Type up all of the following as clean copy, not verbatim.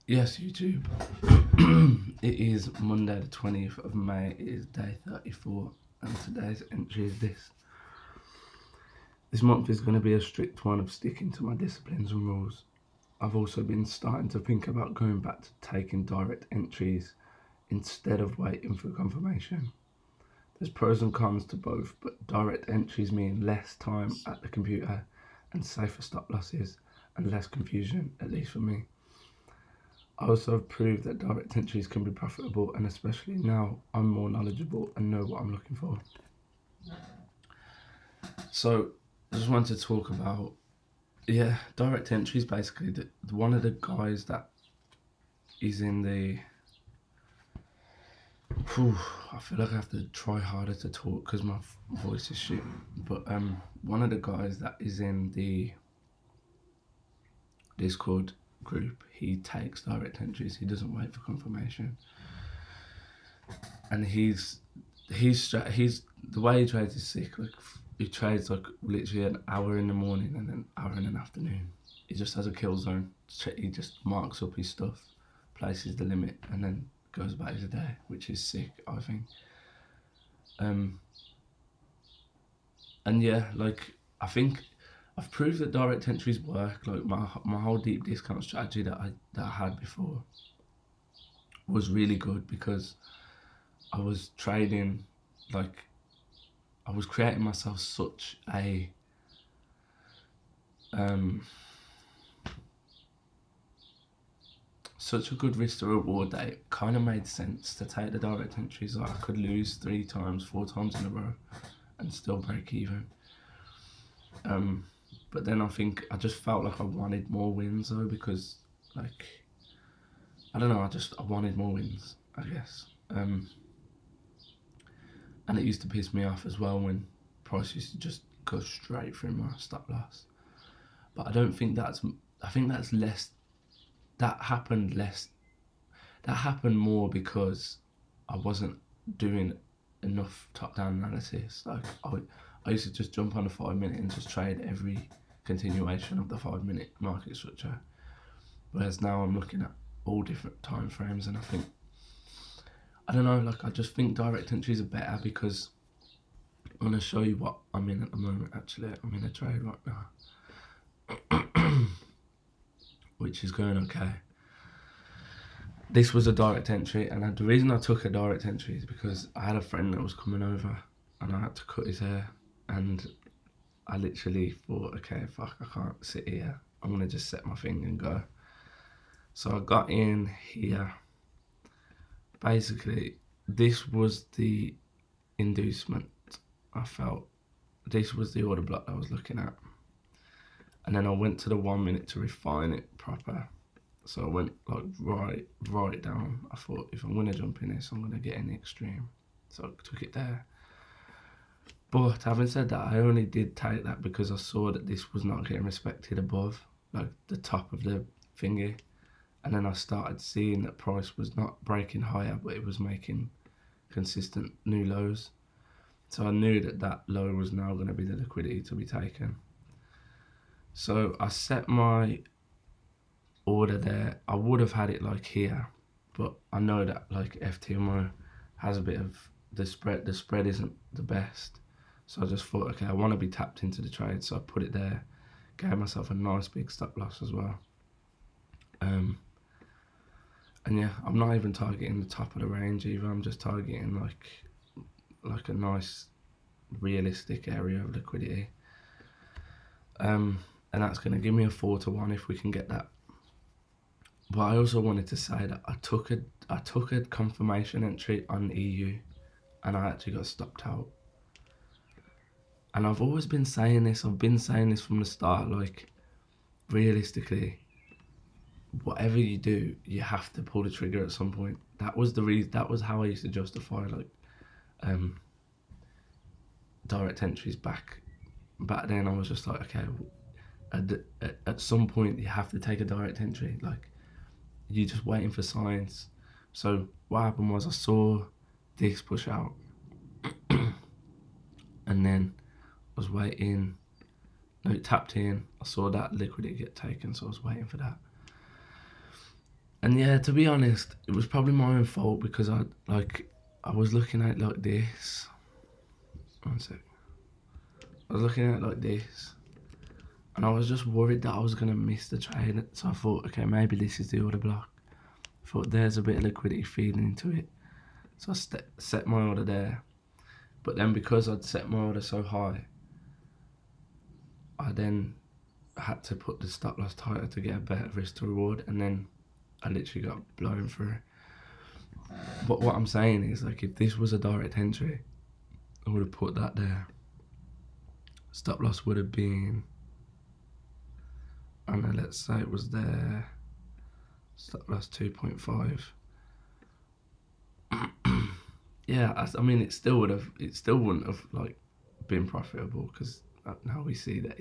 Yes, YouTube. It is Monday the 20th of May. It is day 34, and today's entry is this. This month is going to be a strict one of sticking to my disciplines and rules. I've also been starting to think about going back to taking direct entries instead of waiting for confirmation. There's pros and cons to both, but direct entries mean less time at the computer and safer stop losses and less confusion, at least for me. I also have proved that direct entries can be profitable, and especially now I'm more knowledgeable and know what I'm looking for. So I just wanted to talk about, direct entries. Basically, one of the guys that is in the, I feel like I have to try harder to talk because my voice is shit. But one of the guys that is in the Discord group, he takes direct entries. He doesn't wait for confirmation, and he's the way he trades is sick. Like, he trades like literally an hour in the morning and an hour in the afternoon. He just has a kill zone. He just marks up his stuff, places the limit, and then goes about his day, which is sick, I think. And yeah, like, I think I've proved that direct entries work. Like, my whole deep discount strategy that I had before was really good because I was trading, like, I was creating myself such a good risk to reward that it kind of made sense to take the direct entries. Like, I could lose 3 times, 4 times in a row and still break even. But then I think I just felt like I wanted more wins though, because, like, I don't know, I wanted more wins, I guess. And it used to piss me off as well when price used to just go straight through my stop loss. But I think that's less, that happened more because I wasn't doing enough top-down analysis. Like, I used to just jump on a 5 minute and just trade every continuation of the 5 minute market structure. Whereas now I'm looking at all different time frames, and I don't know, like, I just think direct entries are better because I'm going to show you what I'm in at the moment. Actually, I'm in a trade right now, which is going okay. This was a direct entry, and the reason I took a direct entry is because I had a friend that was coming over and I had to cut his hair, and I literally thought, okay, fuck, I can't sit here, I'm gonna just set my thing and go. So I got in here. Basically, this was the inducement I felt. This was the order block I was looking at, and then I went to the 1 minute to refine it proper. So I went like right down. I thought, if I'm gonna jump in this, I'm gonna get in the extreme. So I took it there. But having said that, I only did take that because I saw that this was not getting respected above, like, the top of the thingy. And then I started seeing that price was not breaking higher, but it was making consistent new lows. So I knew that that low was now going to be the liquidity to be taken. So I set my order there. I would have had it like here, but I know that, like, FTMO has a bit of the spread isn't the best. So I just thought, okay, I want to be tapped into the trade, so I put it there, gave myself a nice big stop loss as well. And yeah, I'm not even targeting the top of the range either. I'm just targeting like a nice realistic area of liquidity. And that's going to give me a 4-1 if we can get that. But I also wanted to say that I took a confirmation entry on EU, and I actually got stopped out. And I've always been saying this. I've been saying this from the start. Like, realistically, whatever you do, you have to pull the trigger at some point. That was the reason. That was how I used to justify, like, direct entries back then. I was just like, okay, at some point you have to take a direct entry. Like, you're just waiting for signs. So what happened was I saw this push out, and then I was waiting. No, it tapped in. I saw that liquidity get taken, so I was waiting for that. And yeah, to be honest, it was probably my own fault because I was looking at it like this. One sec. I was looking at it like this, and I was just worried that I was gonna miss the trade. So I thought, okay, maybe this is the order block. I thought there's a bit of liquidity feeding into it, so I set my order there. But then because I'd set my order so high, I then had to put the stop loss tighter to get a better risk to reward, and then I literally got blown through. But what I'm saying is, like, if this was a direct entry, I would have put that there. Stop loss would have been, I don't know, let's say it was there, stop loss 2.5. Yeah, I mean, it still wouldn't have like been profitable, because now we see that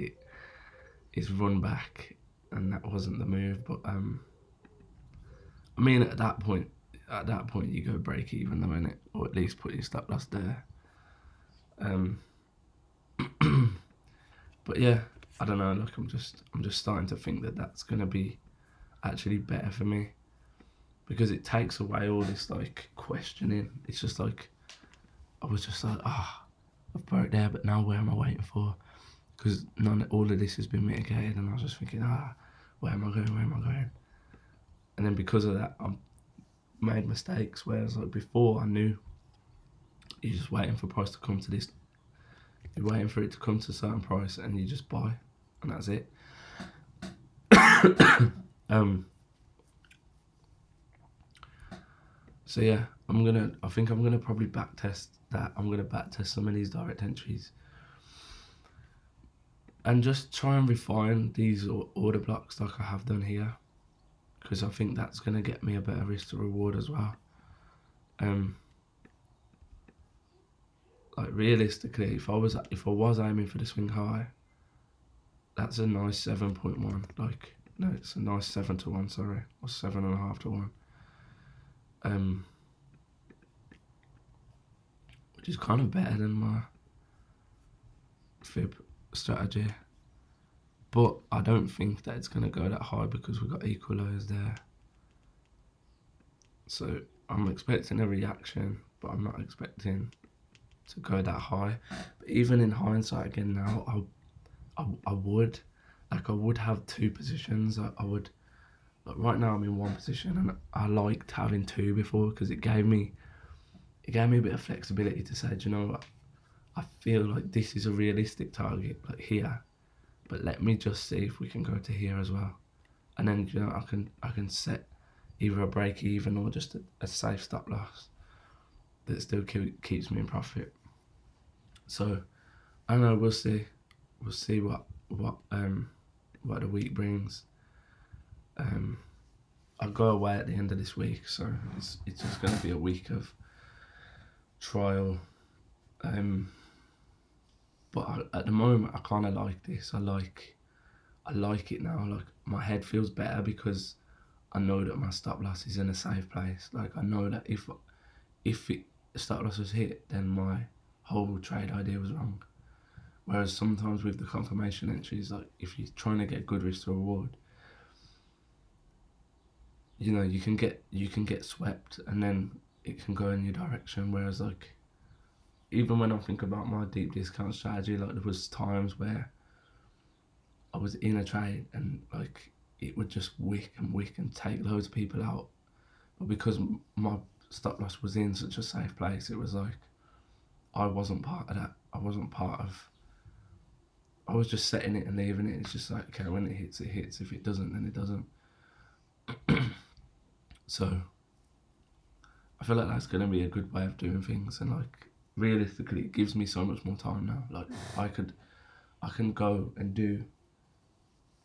it's run back, and that wasn't the move. But I mean, at that point you go break even though, innit? Or at least put your stop loss there. But yeah, I don't know. Like, I'm just starting to think that that's gonna be actually better for me, because it takes away all this like questioning. It's just like I was just like, I've broke there, but now where am I waiting for? Because all of this has been mitigated, and I was just thinking, where am I going? And then because of that, I made mistakes. Whereas like before, I knew you're just waiting for price to come to this. You're waiting for it to come to a certain price, and you just buy, and that's it. So yeah, I think I'm gonna probably backtest that. I'm gonna backtest some of these direct entries, and just try and refine these order blocks like I have done here, because I think that's gonna get me a better risk to reward as well. Like, realistically, if I was aiming for the swing high, that's a nice 7.1. Like, no, it's a nice 7 to 1. Sorry, or 7.5 to 1. Which is kind of better than my fib strategy. But I don't think that it's gonna go that high, because we've got equal lows there. So I'm expecting a reaction, but I'm not expecting to go that high. But even in hindsight, again now, I would have two positions. I would, like, right now I'm in one position, and I liked having two before, because it gave me a bit of flexibility to say, do you know what, I feel like this is a realistic target, like here, but let me just see if we can go to here as well, and then, you know, I can set either a break even or just a safe stop loss that still keeps me in profit. So I don't know, we'll see what the week brings. I'll go away at the end of this week, so it's just going to be a week of trial. But at the moment, I kind of like this. I like it now. Like, my head feels better, because I know that my stop loss is in a safe place. Like, I know that if the stop loss was hit, then my whole trade idea was wrong. Whereas sometimes with the confirmation entries, like, if you're trying to get good risk to reward, you know, you can get swept, and then it can go in your direction. Whereas, like, even when I think about my deep discount strategy, like, there was times where I was in a trade and, like, it would just wick and take loads of people out. But because my stop loss was in such a safe place, it was like I wasn't part of that. I was just setting it and leaving it. It's just like, okay, when it hits, it hits. If it doesn't, then it doesn't. So I feel like that's going to be a good way of doing things, and, like, realistically, it gives me so much more time now. Like, I can go and do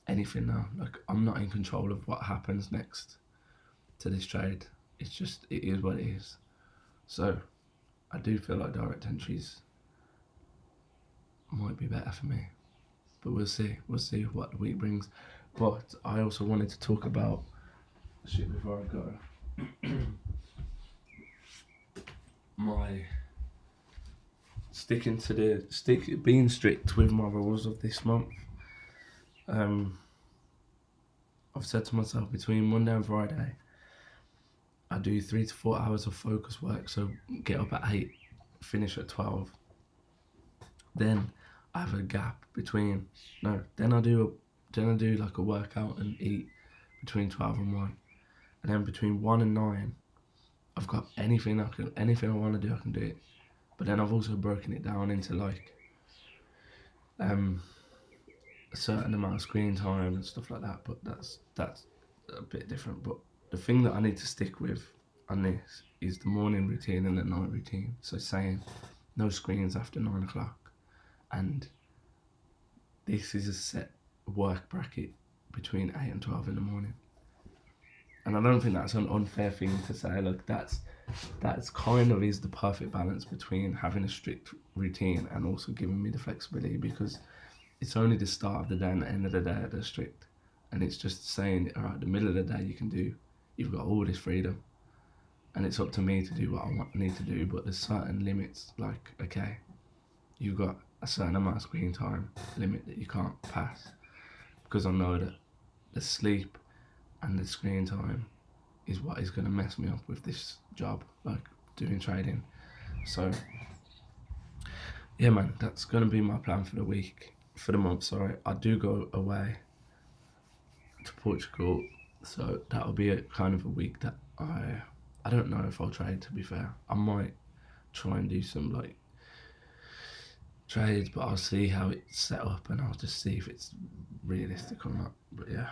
anything now. Like, I'm not in control of what happens next to this trade. It's just, it is what it is. So I do feel like direct entries might be better for me, but we'll see what the week brings. But I also wanted to talk about shit before I go. My being strict with my rules of this month. I've said to myself, between Monday and Friday, I do 3 to 4 hours of focus work, so get up at 8, finish at 12. Then I have a gap between, no, then I do like a workout and eat between 12 and 1. And then between 1 and 9, I've got anything I want to do, I can do it. But then I've also broken it down into like a certain amount of screen time and stuff like that. But that's a bit different. But the thing that I need to stick with on this is the morning routine and the night routine. So saying no screens after 9 o'clock, and this is a set work bracket between 8 and 12 in the morning. And I don't think that's an unfair thing to say. Like that's kind of is the perfect balance between having a strict routine and also giving me the flexibility, because it's only the start of the day and the end of the day that are strict. And it's just saying, all right, the middle of the day you've got all this freedom, and it's up to me to do what I need to do. But there's certain limits, like, okay, you've got a certain amount of screen time limit that you can't pass, because I know that the sleep and the screen time is what is going to mess me up with this job, like doing trading. So yeah, man, that's going to be my plan for the month. Sorry, I do go away to Portugal, so that'll be a kind of a week that I don't know if I'll trade, to be fair. I might try and do some like trades, but I'll see how it's set up and I'll just see if it's realistic or not. But yeah.